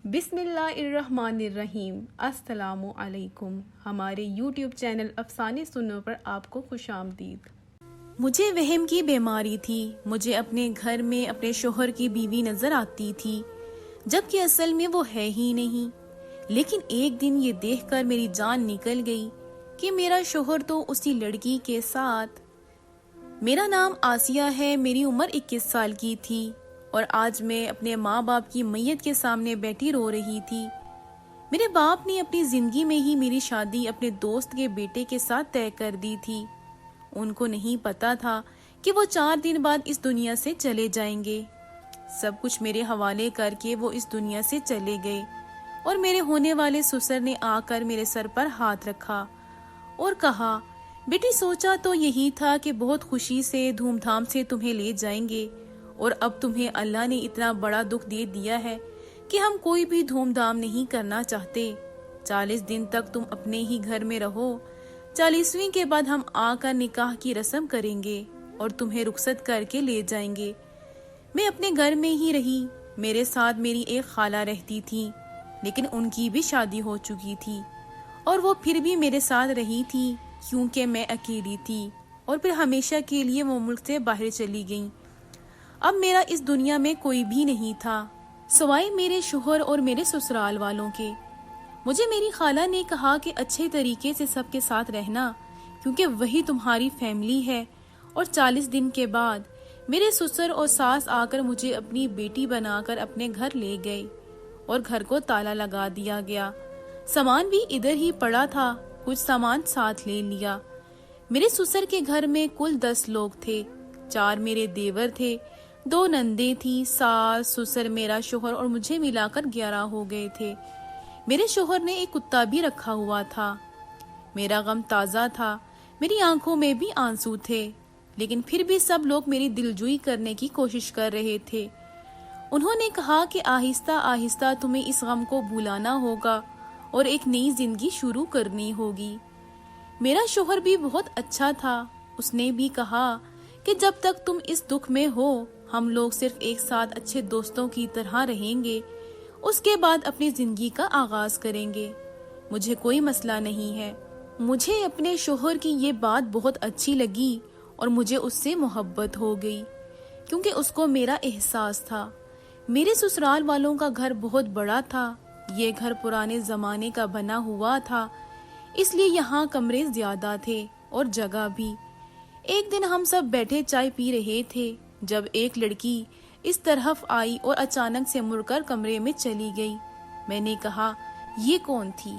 بسم اللہ الرحمن الرحیم۔ السلام علیکم۔ ہمارے یوٹیوب چینل افسانے سنو پر آپ کو خوش آمدید۔ مجھے وہم کی بیماری تھی۔ مجھے اپنے گھر میں اپنے شوہر کی بیوی نظر آتی تھی، جبکہ اصل میں وہ ہے ہی نہیں۔ لیکن ایک دن یہ دیکھ کر میری جان نکل گئی کہ میرا شوہر تو اسی لڑکی کے ساتھ۔ میرا نام آسیہ ہے، میری عمر 21 سال کی تھی، اور آج میں اپنے ماں باپ کی میت کے سامنے بیٹھی رو رہی تھی۔ میرے باپ نے اپنی زندگی میں ہی میری شادی اپنے دوست کے بیٹے کے ساتھ طے کر دی تھی۔ ان کو نہیں پتا تھا کہ وہ 4 دن بعد اس دنیا سے چلے جائیں گے۔ سب کچھ میرے حوالے کر کے وہ اس دنیا سے چلے گئے، اور میرے ہونے والے سسر نے آ کر میرے سر پر ہاتھ رکھا اور کہا، بیٹی سوچا تو یہی تھا کہ بہت خوشی سے دھوم دھام سے تمہیں لے جائیں گے، اور اب تمہیں اللہ نے اتنا بڑا دکھ دے دیا ہے کہ ہم کوئی بھی دھوم دھام نہیں کرنا چاہتے۔ 40 دن تک تم اپنے ہی گھر میں رہو، 40ویں کے بعد ہم آ کر نکاح کی رسم کریں گے اور تمہیں رخصت کر کے لے جائیں گے۔ میں اپنے گھر میں ہی رہی۔ میرے ساتھ میری ایک خالہ رہتی تھی، لیکن ان کی بھی شادی ہو چکی تھی، اور وہ پھر بھی میرے ساتھ رہی تھی کیونکہ میں اکیلی تھی، اور پھر ہمیشہ کے لیے وہ ملک سے باہر چلی گئیں۔ اب میرا اس دنیا میں کوئی بھی نہیں تھا سوائے میرے شوہر اور میرے سسرال والوں کے۔ مجھے میری خالہ نے کہا کہ اچھے طریقے سے سب کے ساتھ رہنا، کیونکہ وہی تمہاری فیملی ہے۔ اور 40 دن کے بعد میرے سسر اور ساس آ کر مجھے اپنی بیٹی بنا کر اپنے گھر لے گئے، اور گھر کو تالا لگا دیا گیا۔ سامان بھی ادھر ہی پڑا تھا، کچھ سامان ساتھ لے لیا۔ میرے سسر کے گھر میں کل 10 لوگ تھے، 4 میرے دیور تھے، 2 نندیں تھیں، ساس، سسر، میرا شوہر اور مجھے ملا کر 11 ہو گئے تھے۔ میرے شوہر نے ایک کتا بھی رکھا ہوا تھا۔ میرا غم تازہ تھا، میری آنکھوں میں بھی آنسو تھے، لیکن پھر بھی سب لوگ میری دلجوئی کرنے کی کوشش کر رہے تھے۔ انہوں نے کہا کہ آہستہ آہستہ تمہیں اس غم کو بھولانا ہوگا اور ایک نئی زندگی شروع کرنی ہوگی۔ میرا شوہر بھی بہت اچھا تھا۔ اس نے بھی کہا کہ جب تک تم اس دکھ میں ہو، ہم لوگ صرف ایک ساتھ اچھے دوستوں کی طرح رہیں گے، اس کے بعد اپنی زندگی کا آغاز کریں گے۔ مجھے کوئی مسئلہ نہیں ہے۔ مجھے اپنے شوہر کی یہ بات بہت اچھی لگی، اور مجھے اس سے محبت ہو گئی، کیونکہ اس کو میرا احساس تھا۔ میرے سسرال والوں کا گھر بہت بڑا تھا۔ یہ گھر پرانے زمانے کا بنا ہوا تھا، اس لیے یہاں کمرے زیادہ تھے اور جگہ بھی۔ ایک دن ہم سب بیٹھے چائے پی رہے تھے جب ایک لڑکی اس طرف آئی اور اچانک سے مڑ کر کمرے میں چلی گئی۔ میں نے کہا، یہ کون تھی؟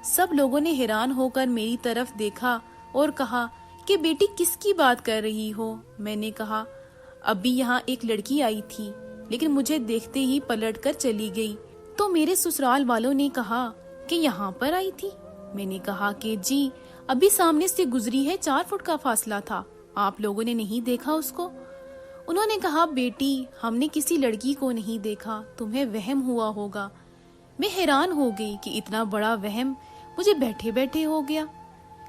سب لوگوں نے حیران ہو کر میری طرف دیکھا اور کہا کہ بیٹی کس کی بات کر رہی ہو؟ میں نے کہا، ابھی یہاں ایک لڑکی آئی تھی، لیکن مجھے دیکھتے ہی پلٹ کر چلی گئی۔ تو میرے سسرال والوں نے کہا کہ یہاں پر آئی تھی؟ میں نے کہا کہ جی، ابھی سامنے سے گزری ہے، 4 فٹ کا فاصلہ تھا، آپ لوگوں نے نہیں دیکھا اس کو؟ انہوں نے کہا، بیٹی ہم نے کسی لڑکی کو نہیں دیکھا، تمہیں وہم ہوا ہوگا۔ میں حیران ہو گئی کہ اتنا بڑا وہم مجھے بیٹھے بیٹھے ہو گیا۔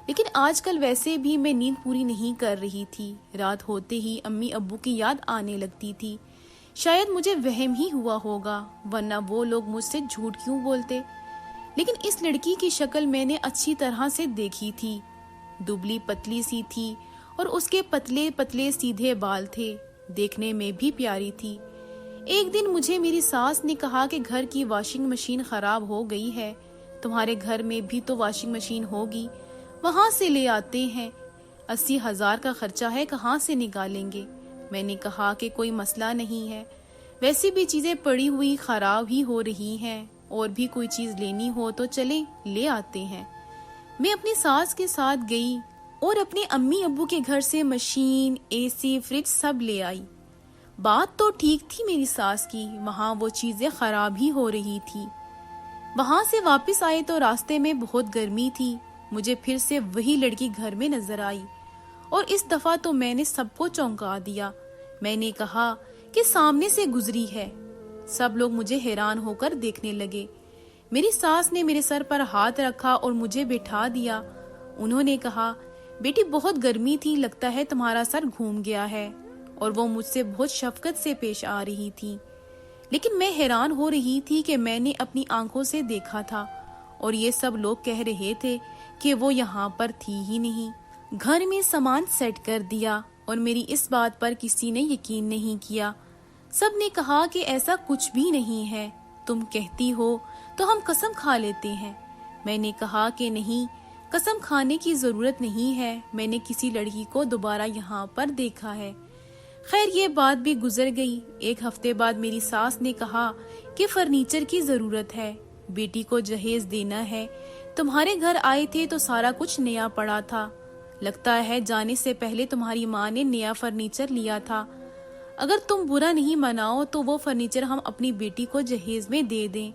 لیکن آج کل ویسے بھی میں نیند پوری نہیں کر رہی تھی، رات ہوتے ہی امی ابو کی یاد آنے لگتی تھی۔ شاید مجھے وہم ہی ہوا ہوگا، ورنہ وہ لوگ مجھ سے جھوٹ کیوں بولتے؟ لیکن اس لڑکی کی شکل میں نے اچھی طرح سے دیکھی تھی۔ دبلی پتلی سی تھی، اور اس کے پتلے پتلے سیدھے بال تھے، دیکھنے میں بھی پیاری تھی۔ ایک دن مجھے میری ساس نے کہا کہ گھر کی واشنگ مشین خراب ہو گئی ہے، تمہارے گھر میں بھی تو واشنگ مشین ہوگی، وہاں سے لے آتے ہیں، 80,000 کا خرچہ ہے، کہاں سے نکالیں گے؟ میں نے کہا کہ کوئی مسئلہ نہیں ہے، ویسے بھی چیزیں پڑی ہوئی خراب ہی ہو رہی ہیں، اور بھی کوئی چیز لینی ہو تو چلیں لے آتے ہیں۔ میں اپنی ساس کے ساتھ گئی اور اپنے امی ابو کے گھر سے مشین، اے سی، فریج سب لے آئی۔ بات تو ٹھیک تھی میری ساس کی، وہاں وہ چیزیں خراب ہی ہو رہی تھی۔ وہاں سے واپس آئے تو راستے میں بہت گرمی تھی۔ مجھے پھر سے وہی لڑکی گھر میں نظر آئی، اور اس دفعہ تو میں نے سب کو چونکا دیا۔ میں نے کہا کہ سامنے سے گزری ہے۔ سب لوگ مجھے حیران ہو کر دیکھنے لگے۔ میری ساس نے میرے سر پر ہاتھ رکھا اور مجھے بٹھا دیا۔ انہوں نے کہا، بیٹی بہت گرمی تھی، لگتا ہے تمہارا سر گھوم گیا ہے، اور وہ مجھ سے بہت شفقت سے پیش آ رہی تھی۔ لیکن میں حیران ہو رہی تھی کہ میں نے اپنی آنکھوں سے دیکھا تھا اور یہ سب لوگ کہہ رہے تھے کہ وہ یہاں پر تھی ہی نہیں۔ گھر میں سامان سیٹ کر دیا اور میری اس بات پر کسی نے یقین نہیں کیا۔ سب نے کہا کہ ایسا کچھ بھی نہیں ہے، تم کہتی ہو تو ہم قسم کھا لیتے ہیں۔ میں نے کہا کہ نہیں، قسم کھانے کی ضرورت نہیں ہے، میں نے کسی لڑکی کو دوبارہ یہاں پر دیکھا ہے۔ خیر یہ بات بھی گزر گئی۔ ایک ہفتے بعد میری ساس نے کہا کہ فرنیچر کی ضرورت ہے، بیٹی کو جہیز دینا ہے، تمہارے گھر آئے تھے تو سارا کچھ نیا پڑا تھا، لگتا ہے جانے سے پہلے تمہاری ماں نے نیا فرنیچر لیا تھا، اگر تم برا نہیں مناؤ تو وہ فرنیچر ہم اپنی بیٹی کو جہیز میں دے دیں۔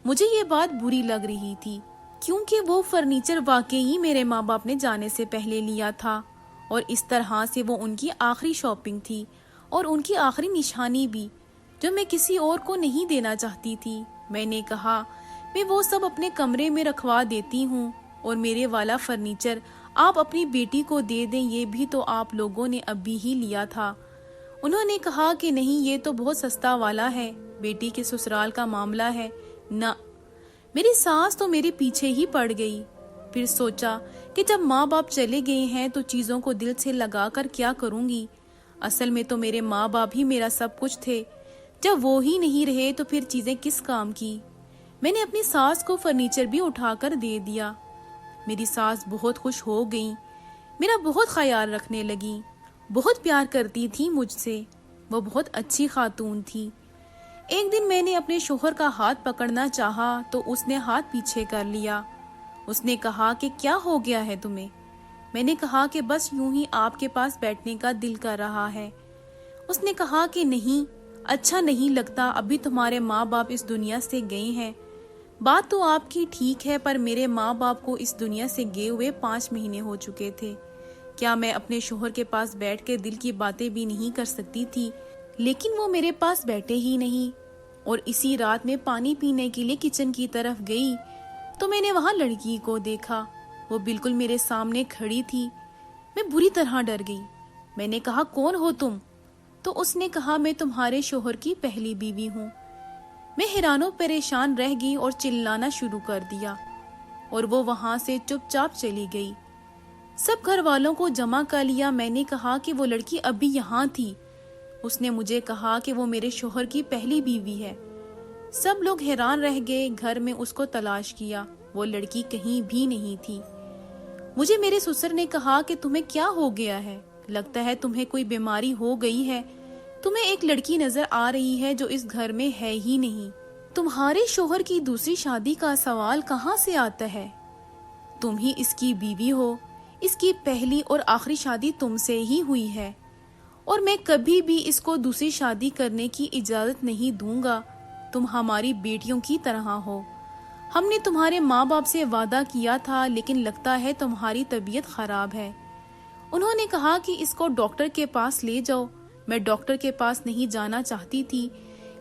مجھے یہ بات بری لگ رہی تھی کیونکہ وہ فرنیچر واقعی میرے ماں باپ نے جانے سے پہلے لیا تھا اور اس طرح سے وہ ان کی آخری شاپنگ تھی اور ان کی آخری نشانی بھی، جو میں کسی اور کو نہیں دینا چاہتی تھی۔ میں نے کہا میں وہ سب اپنے کمرے میں رکھوا دیتی ہوں اور میرے والا فرنیچر آپ اپنی بیٹی کو دے دیں، یہ بھی تو آپ لوگوں نے ابھی ہی لیا تھا۔ انہوں نے کہا کہ نہیں، یہ تو بہت سستا والا ہے، بیٹی کے سسرال کا معاملہ ہے۔ نہ، میری ساس تو میرے پیچھے ہی پڑ گئی۔ پھر سوچا کہ جب ماں باپ چلے گئے ہیں تو چیزوں کو دل سے لگا کر کیا کروں گی؟ اصل میں تو میرے ماں باپ ہی میرا سب کچھ تھے، جب وہ ہی نہیں رہے تو پھر چیزیں کس کام کی؟ میں نے اپنی ساس کو فرنیچر بھی اٹھا کر دے دیا۔ میری ساس بہت خوش ہو گئی، میرا بہت خیال رکھنے لگی، بہت پیار کرتی تھی مجھ سے، وہ بہت اچھی خاتون تھی۔ ایک دن میں نے اپنے شوہر کا ہاتھ پکڑنا چاہا تو اس نے ہاتھ پیچھے کر لیا۔ اس نے کہا کہ کیا ہو گیا ہے تمہیں؟ میں نے کہا کہ بس یوں ہی آپ کے پاس بیٹھنے کا دل کر رہا ہے۔ اس نے کہا کہ نہیں، اچھا نہیں لگتا، ابھی تمہارے ماں باپ اس دنیا سے گئے ہیں۔ بات تو آپ کی ٹھیک ہے، پر میرے ماں باپ کو اس دنیا سے گئے ہوئے 5 مہینے ہو چکے تھے۔ کیا میں اپنے شوہر کے پاس بیٹھ کے دل کی باتیں بھی نہیں کر سکتی تھی؟ لیکن وہ میرے پاس بیٹھے ہی نہیں، اور اسی رات میں پانی پینے کے لیے کچن کی طرف گئی تو میں نے وہاں لڑکی کو دیکھا، وہ بالکل میرے سامنے کھڑی تھی۔ میں بری طرح ڈر گئی۔ میں نے کہا کون ہو تم؟ تو اس نے کہا میں تمہارے شوہر کی پہلی بیوی ہوں۔ میں حیران و پریشان رہ گئی اور چلانا شروع کر دیا، اور وہ وہاں سے چپ چاپ چلی گئی۔ سب گھر والوں کو جمع کر لیا۔ میں نے کہا کہ وہ لڑکی ابھی یہاں تھی۔ اس نے مجھے کہا کہ وہ میرے شوہر کی پہلی بیوی ہے۔ سب لوگ حیران رہ گئے، گھر میں اس کو تلاش کیا، وہ لڑکی کہیں بھی نہیں تھی۔ مجھے میرے سسر نے کہا کہ تمہیں کیا ہو گیا ہے؟ لگتا ہے تمہیں کوئی بیماری ہو گئی ہے، تمہیں ایک لڑکی نظر آ رہی ہے جو اس گھر میں ہے ہی نہیں۔ تمہارے شوہر کی دوسری شادی کا سوال کہاں سے آتا ہے؟ تم ہی اس کی بیوی ہو، اس کی پہلی اور آخری شادی تم سے ہی ہوئی ہے، اور میں کبھی بھی اس کو دوسری شادی کرنے کی اجازت نہیں دوں گا۔ تم ہماری بیٹیوں کی طرح ہو، ہم نے تمہارے ماں باپ سے وعدہ کیا تھا، لیکن لگتا ہے تمہاری طبیعت خراب ہے۔ انہوں نے کہا کہ اس کو ڈاکٹر کے پاس لے جاؤ۔ میں ڈاکٹر کے پاس نہیں جانا چاہتی تھی،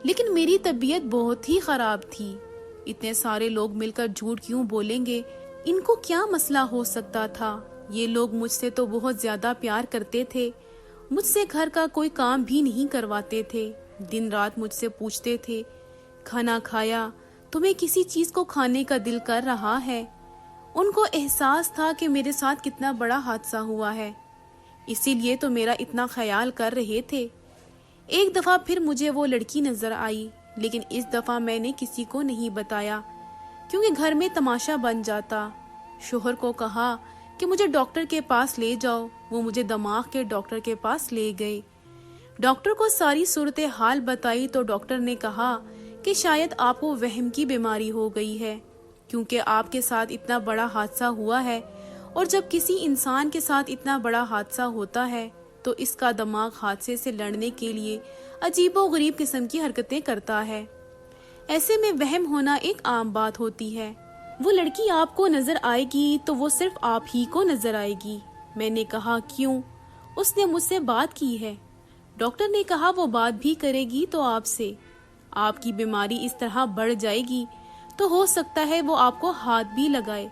لیکن میری طبیعت بہت ہی خراب تھی۔ اتنے سارے لوگ مل کر جھوٹ کیوں بولیں گے؟ ان کو کیا مسئلہ ہو سکتا تھا؟ یہ لوگ مجھ سے تو بہت زیادہ پیار کرتے تھے، مجھ سے گھر کا کوئی کام بھی نہیں کرواتے تھے، دن رات مجھ سے پوچھتے تھے کھانا کھایا؟ تمہیں کسی چیز کو کھانے کا دل کر رہا ہے؟ ان کو احساس تھا کہ میرے ساتھ کتنا بڑا حادثہ ہوا ہے، اسی لیے تو میرا اتنا خیال کر رہے تھے۔ ایک دفعہ پھر مجھے وہ لڑکی نظر آئی، لیکن اس دفعہ میں نے کسی کو نہیں بتایا کیونکہ گھر میں تماشا بن جاتا۔ شوہر کو کہا کہ مجھے ڈاکٹر کے پاس لے جاؤ، وہ مجھے دماغ کے ڈاکٹر کے پاس لے گئے۔ ڈاکٹر کو ساری صورتحال بتائی تو ڈاکٹر نے کہا کہ شاید آپ کو وہم کی بیماری ہو گئی ہے، کیونکہ آپ کے ساتھ اتنا بڑا حادثہ ہوا ہے، اور جب کسی انسان کے ساتھ اتنا بڑا حادثہ ہوتا ہے تو اس کا دماغ حادثے سے لڑنے کے لیے عجیب و غریب قسم کی حرکتیں کرتا ہے۔ ایسے میں وہم ہونا ایک عام بات ہوتی ہے۔ وہ لڑکی آپ کو نظر آئے گی تو وہ صرف آپ ہی کو نظر آئے گی۔ میں نے کہا کیوں؟ اس نے مجھ سے بات کی ہے۔ ڈاکٹر نے کہا وہ بات بھی کرے گی تو آپ سے، آپ کی بیماری اس طرح بڑھ جائے گی تو ہو سکتا ہے وہ آپ کو ہاتھ بھی لگائے،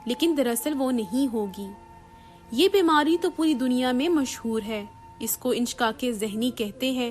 لیکن دراصل وہ نہیں ہوگی۔ یہ بیماری تو پوری دنیا میں مشہور ہے، اس کو انشقاق ذہنی کہتے ہیں،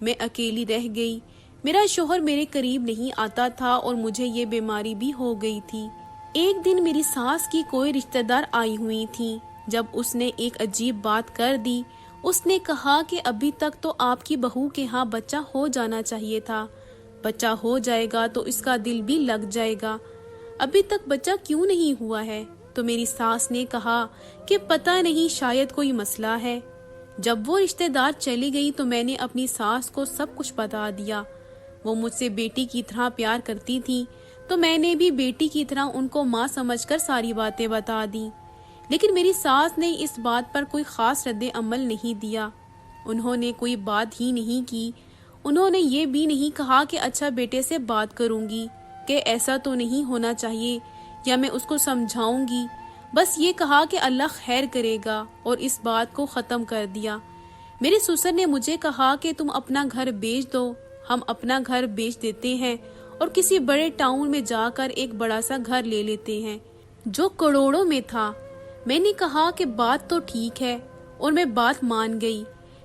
میں اکیلی رہ گئی۔ میرا شوہر میرے قریب نہیں آتا تھا اور مجھے یہ بیماری بھی ہو گئی تھی۔ ایک دن میری ساس کی کوئی رشتہ دار آئی ہوئی تھی۔ جب اس نے ایک عجیب بات کر دی، اس نے کہا کہ ابھی تک تو آپ کی بہو کے ہاں بچہ ہو جانا چاہیے تھا، بچہ ہو جائے گا تو اس کا دل بھی لگ جائے گا، ابھی تک بچہ کیوں نہیں ہوا ہے؟ تو میری ساس نے کہا کہ پتہ نہیں، شاید کوئی مسئلہ ہے۔ جب وہ رشتہ دار چلی گئی تو میں نے اپنی ساس کو سب کچھ بتا دیا۔ وہ مجھ سے بیٹی کی طرح پیار کرتی تھی تو میں نے بھی بیٹی کی طرح ان کو ماں سمجھ کر ساری باتیں بتا دیں، لیکن میری ساس نے اس بات پر کوئی خاص رد عمل نہیں دیا۔ انہوں نے کوئی بات ہی نہیں کی۔ انہوں نے یہ بھی نہیں کہا کہ اچھا بیٹے سے بات کروں گی کہ ایسا تو نہیں ہونا چاہیے یا میں اس کو سمجھاؤں گی، بس یہ کہا کہ اللہ خیر کرے گا اور اس بات کو ختم کر دیا۔ میرے سسر نے مجھے کہا کہ تم اپنا گھر بیچ دو، ہم اپنا گھر بیچ دیتے ہیں اور کسی بڑے ٹاؤن میں جا کر ایک بڑا سا گھر لے لیتے ہیں جو کروڑوں میں تھا۔ میں نے کہا کہ بات تو ٹھیک ہے اور میں بات مان گئی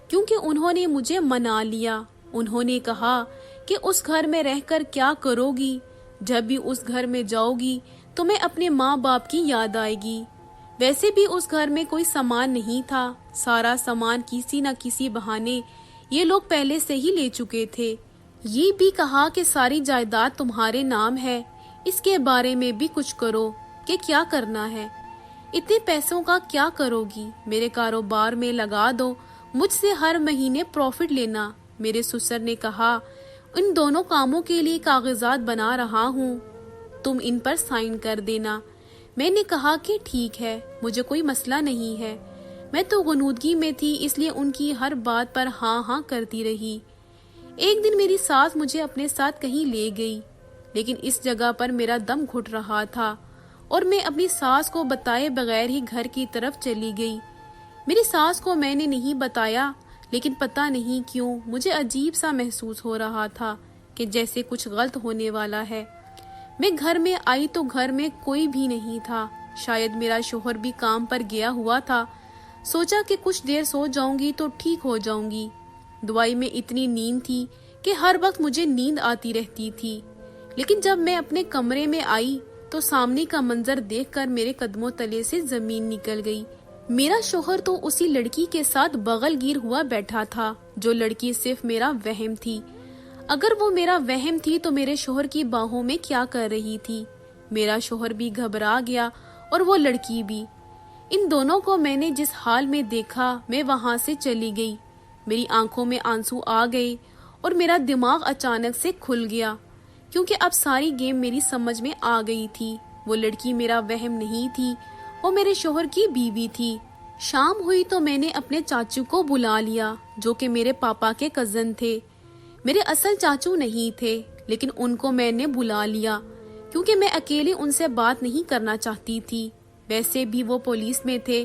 کیونکہ انہوں نے مجھے منا لیا۔ انہوں نے کہا کہ اس گھر میں رہ کر کیا کرو گی؟ جب بھی اس گھر میں جاؤ گی تمہیں اپنے ماں باپ کی یاد آئے گی۔ ویسے بھی اس گھر میں کوئی سامان نہیں تھا، سارا سامان کسی نہ کسی بہانے یہ لوگ پہلے سے ہی لے چکے تھے۔ یہ بھی کہا کہ ساری جائیداد تمہارے نام ہے، اس کے بارے میں بھی کچھ کرو کہ کیا کرنا ہے۔ اتنے پیسوں کا کیا کرو گی؟ میرے کاروبار میں لگا دو، مجھ سے ہر مہینے پروفٹ لینا۔ میرے سسر نے کہا ان دونوں کاموں کے لیے کاغذات بنا رہا ہوں، تم ان پر سائن کر دینا۔ میں نے کہا کہ ٹھیک ہے، مجھے کوئی مسئلہ نہیں ہے۔ میں تو غنودگی میں تھی، اس لیے ان کی ہر بات پر ہاں ہاں کرتی رہی۔ ایک دن میری ساس مجھے اپنے ساتھ کہیں لے گئی، لیکن اس جگہ پر میرا دم گھٹ رہا تھا اور میں اپنی ساس کو بتائے بغیر ہی گھر کی طرف چلی گئی۔ میری ساس کو میں نے نہیں بتایا، لیکن پتہ نہیں کیوں مجھے عجیب سا محسوس ہو رہا تھا کہ جیسے کچھ غلط ہونے والا ہے۔ میں گھر میں آئی تو گھر میں کوئی بھی نہیں تھا، شاید میرا شوہر بھی کام پر گیا ہوا تھا۔ سوچا کہ کچھ دیر سو جاؤں گی تو ٹھیک ہو جاؤں گی۔ دوائی میں اتنی نیند تھی کہ ہر وقت مجھے نیند آتی رہتی تھی، لیکن جب میں اپنے کمرے میں آئی تو سامنے کا منظر دیکھ کر میرے قدموں تلے سے زمین نکل گئی۔ میرا شوہر تو اسی لڑکی کے ساتھ بغل گیر ہوا بیٹھا تھا، جو لڑکی صرف میرا وہم تھی۔ اگر وہ میرا وہم تھی تو میرے شوہر کی باہوں میں کیا کر رہی تھی؟ میرا شوہر بھی گھبرا گیا اور وہ لڑکی بھی۔ ان دونوں کو میں نے جس حال میں دیکھا میں وہاں سے چلی گئی۔ میری آنکھوں میں آنسو آ گئے اور میرا دماغ اچانک سے کھل گیا، کیونکہ اب ساری گیم میری سمجھ میں آ گئی تھی۔ وہ لڑکی میرا وہم نہیں تھی، وہ میرے شوہر کی بیوی تھی۔ شام ہوئی تو میں نے اپنے چاچو کو بلا لیا، جو کہ میرے پاپا کے کزن تھے۔ میرے اصل چاچو نہیں تھے، لیکن ان کو میں نے بلا لیا کیونکہ میں اکیلے ان سے بات نہیں کرنا چاہتی تھی۔ ویسے بھی وہ پولیس میں تھے۔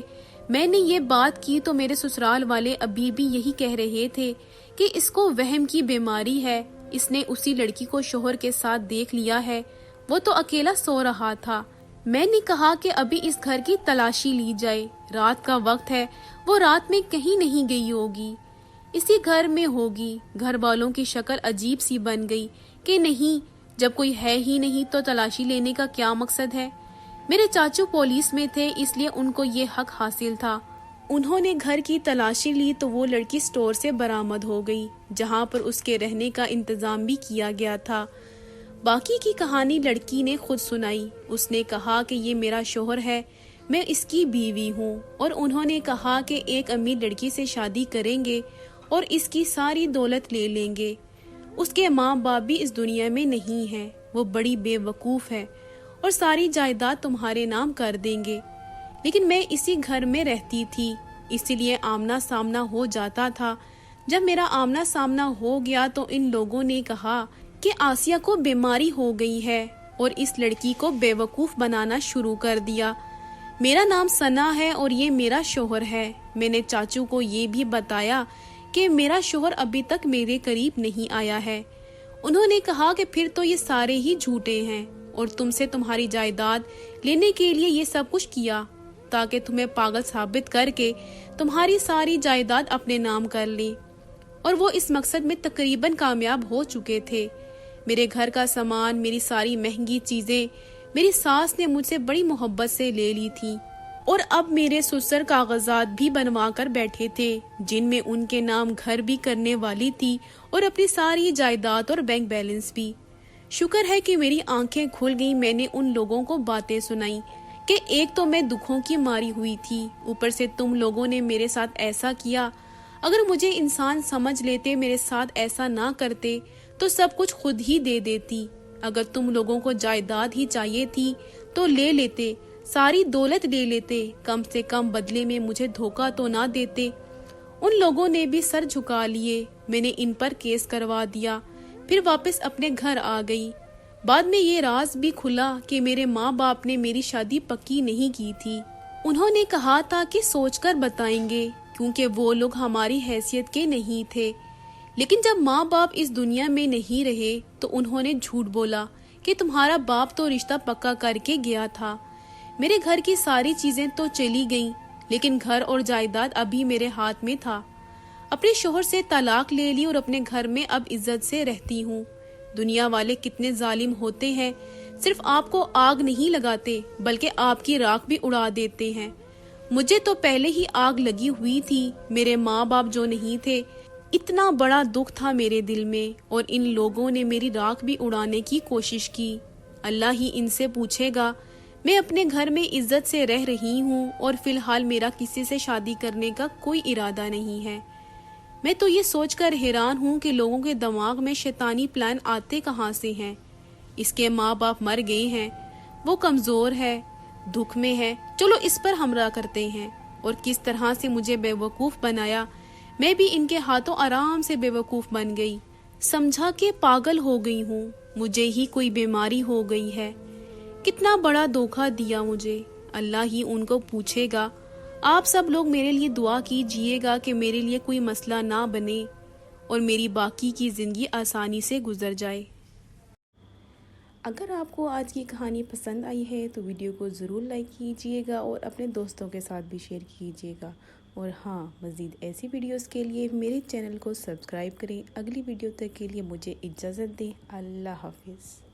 میں نے یہ بات کی تو میرے سسرال والے ابھی بھی یہی کہہ رہے تھے کہ اس کو وہم کی بیماری ہے، اس نے اسی لڑکی کو شوہر کے ساتھ دیکھ لیا ہے، وہ تو اکیلا سو رہا تھا۔ میں نے کہا کہ ابھی اس گھر کی تلاشی لی جائے، رات کا وقت ہے، وہ رات میں کہیں نہیں گئی ہوگی، اسی گھر میں ہوگی۔ گھر والوں کی شکل عجیب سی بن گئی کہ نہیں، جب کوئی ہے ہی نہیں تو تلاشی لینے کا کیا مقصد ہے؟ میرے چاچو پولیس میں تھے، اس لیے ان کو یہ حق حاصل تھا۔ انہوں نے گھر کی تلاشی لی تو وہ لڑکی سٹور سے برآمد ہو گئی، جہاں پر اس کے رہنے کا انتظام بھی کیا گیا تھا۔ باقی کی کہانی لڑکی نے خود سنائی۔ اس نے کہا کہ یہ میرا شوہر ہے، میں اس کی بیوی ہوں، اور انہوں نے کہا کہ ایک امیر لڑکی سے شادی کریں گے اور اس کی ساری دولت لے لیں گے۔ اس کے ماں باپ بھی اس دنیا میں نہیں ہیں، وہ بڑی بے وقوف ہے اور ساری جائیداد تمہارے نام کر دیں گے۔ لیکن میں اسی گھر میں رہتی تھی، اسی لیے آمنا سامنا ہو جاتا تھا۔ جب میرا آمنا سامنا ہو گیا تو ان لوگوں نے کہا کہ آسیہ کو بیماری ہو گئی ہے اور اس لڑکی کو بے وقوف بنانا شروع کر دیا۔ میرا نام ثنا ہے اور یہ میرا شوہر ہے۔ میں نے چاچو کو یہ بھی بتایا کہ میرا شوہر ابھی تک میرے قریب نہیں آیا ہے۔ انہوں نے کہا کہ پھر تو یہ سارے ہی جھوٹے ہیں اور تم سے تمہاری جائیداد لینے کے لیے یہ سب کچھ کیا تاکہ تمہیں پاگل ثابت کر کے تمہاری ساری جائیداد اپنے نام کر لیں۔ اور وہ اس مقصد میں تقریباً کامیاب ہو چکے تھے۔ میرے گھر کا سامان، میری ساری مہنگی چیزیں میری ساس نے مجھ سے بڑی محبت سے لے لی تھی، اور اب میرے سسر کاغذات بھی بنوا کر بیٹھے تھے جن میں ان کے نام گھر بھی کرنے والی تھی اور اپنی ساری جائیداد اور بینک بیلنس بھی۔ شکر ہے کہ میری آنکھیں کھل گئیں۔ میں نے ان لوگوں کو باتیں سنائی کہ ایک تو میں دکھوں کی ماری ہوئی تھی، اوپر سے تم لوگوں نے میرے ساتھ ایسا کیا۔ اگر مجھے انسان سمجھ لیتے، میرے ساتھ ایسا نہ کرتے تو سب کچھ خود ہی دے دیتی۔ اگر تم لوگوں کو جائیداد ہی چاہیے تھی تو لے لیتے، ساری دولت لے لیتے، کم سے کم بدلے میں مجھے دھوکہ تو نہ دیتے۔ ان لوگوں نے بھی سر جھکا لیے۔ میں نے ان پر کیس کروا دیا، پھر واپس اپنے گھر آ گئی۔ بعد میں یہ راز بھی کھلا کہ میرے ماں باپ نے میری شادی پکی نہیں کی تھی۔ انہوں نے کہا تھا کہ سوچ کر بتائیں گے، کیونکہ وہ لوگ ہماری حیثیت کے نہیں تھے۔ لیکن جب ماں باپ اس دنیا میں نہیں رہے تو انہوں نے جھوٹ بولا کہ تمہارا باپ تو رشتہ پکا کر کے گیا تھا۔ میرے گھر کی ساری چیزیں تو چلی گئیں، لیکن گھر اور جائیداد ابھی میرے ہاتھ میں تھا۔ اپنے شوہر سے طلاق لے لی اور اپنے گھر میں اب عزت سے رہتی ہوں۔ دنیا والے کتنے ظالم ہوتے ہیں، صرف آپ کو آگ نہیں لگاتے بلکہ آپ کی راکھ بھی اڑا دیتے ہیں۔ مجھے تو پہلے ہی آگ لگی ہوئی تھی۔ میرے ماں باپ جو نہیں تھے، اتنا بڑا دکھ تھا میرے دل میں، اور ان لوگوں نے میری راکھ بھی اڑانے کی کوشش کی۔ اللہ ہی ان سے پوچھے گا۔ میں اپنے گھر میں عزت سے رہ رہی ہوں، اور فی الحال میرا کسی سے شادی کرنے کا کوئی ارادہ نہیں ہے۔ میں تو یہ سوچ کر حیران ہوں کہ لوگوں کے دماغ میں شیطانی پلان آتے کہاں سے ہیں۔ اس کے ماں باپ مر گئے ہیں، وہ کمزور ہے، دکھ میں ہے، چلو اس پر ہمراہ کرتے ہیں، اور کس طرح سے مجھے بے وقوف بنایا۔ میں بھی ان کے ہاتھوں آرام سے بے وقوف بن گئی، سمجھا کہ پاگل ہو گئی ہوں، مجھے ہی کوئی بیماری ہو گئی ہے۔ کتنا بڑا دھوکہ دیا مجھے۔ اللہ ہی ان کو پوچھے گا۔ آپ سب لوگ میرے لیے دعا کیجئے گا کہ میرے لیے کوئی مسئلہ نہ بنے اور میری باقی کی زندگی آسانی سے گزر جائے۔ اگر آپ کو آج کی کہانی پسند آئی ہے تو ویڈیو کو ضرور لائک کیجئے گا اور اپنے دوستوں کے ساتھ بھی شیئر کیجئے گا، اور ہاں، مزید ایسی ویڈیوز کے لیے میرے چینل کو سبسکرائب کریں۔ اگلی ویڈیو تک کے لیے مجھے اجازت دیں۔ اللہ حافظ۔